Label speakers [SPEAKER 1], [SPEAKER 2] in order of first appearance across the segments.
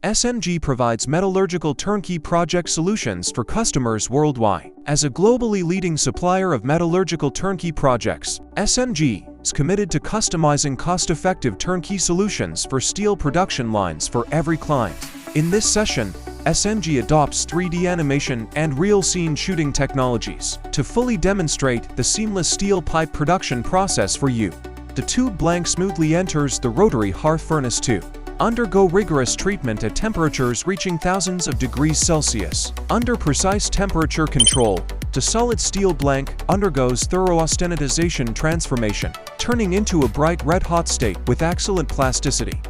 [SPEAKER 1] SMG provides metallurgical turnkey project solutions for customers worldwide. As a globally leading supplier of metallurgical turnkey projects, SMG is committed to customizing cost-effective turnkey solutions for steel production lines for every client. In this session, SMG adopts 3D animation and real scene shooting technologies to fully demonstrate the seamless steel pipe production process for you. The tube blank smoothly enters the Rotary Hearth Furnace to undergo rigorous treatment at temperatures reaching thousands of degrees Celsius. Under precise temperature control, the solid steel blank undergoes thorough austenitization transformation, turning into a bright red-hot state with excellent plasticity.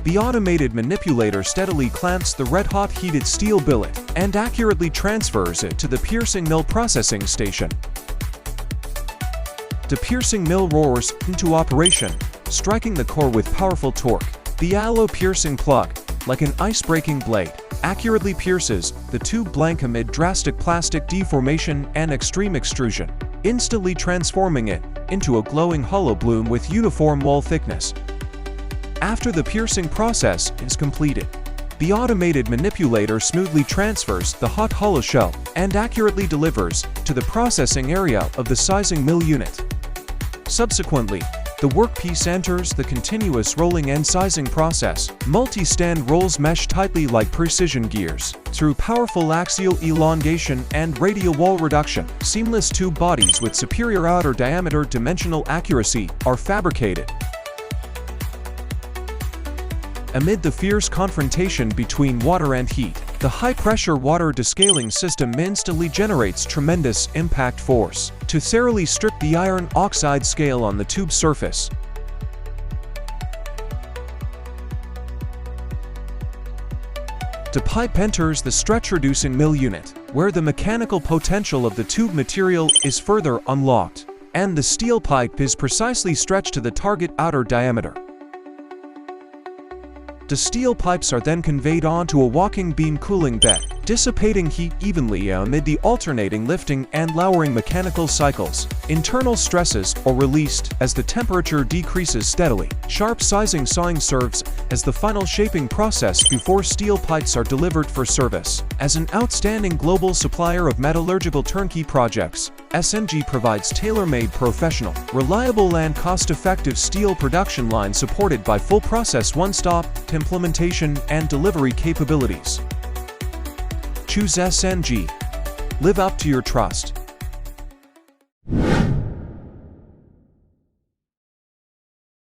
[SPEAKER 1] The automated manipulator steadily clamps the red-hot heated steel billet and accurately transfers it to the piercing mill processing station. The piercing mill roars into operation, striking the core with powerful torque. The alloy piercing plug, like an ice-breaking blade, accurately pierces the tube blank amid drastic plastic deformation and extreme extrusion, instantly transforming it into a glowing hollow bloom with uniform wall thickness. After the piercing process is completed, the automated manipulator smoothly transfers the hot hollow shell and accurately delivers to the processing area of the sizing mill unit. Subsequently, the workpiece enters the continuous rolling and sizing process. Multi-stand rolls mesh tightly like precision gears. Through powerful axial elongation and radial wall reduction, seamless tube bodies with superior outer diameter dimensional accuracy are fabricated. Amid the fierce confrontation between water and heat, the high-pressure water descaling system instantly generates tremendous impact force to thoroughly strip the iron oxide scale on the tube surface. The pipe enters the stretch-reducing mill unit, where the mechanical potential of the tube material is further unlocked, and the steel pipe is precisely stretched to the target outer diameter. The steel pipes are then conveyed onto a walking beam cooling bed, dissipating heat evenly amid the alternating lifting and lowering mechanical cycles. Internal stresses are released as the temperature decreases steadily. Sharp sizing sawing serves as the final shaping process before steel pipes are delivered for service. As an outstanding global supplier of metallurgical turnkey projects, SMG provides tailor-made, professional, reliable and cost-effective steel production lines supported by full process one-stop implementation and delivery capabilities. Choose SMG. Live up to your trust.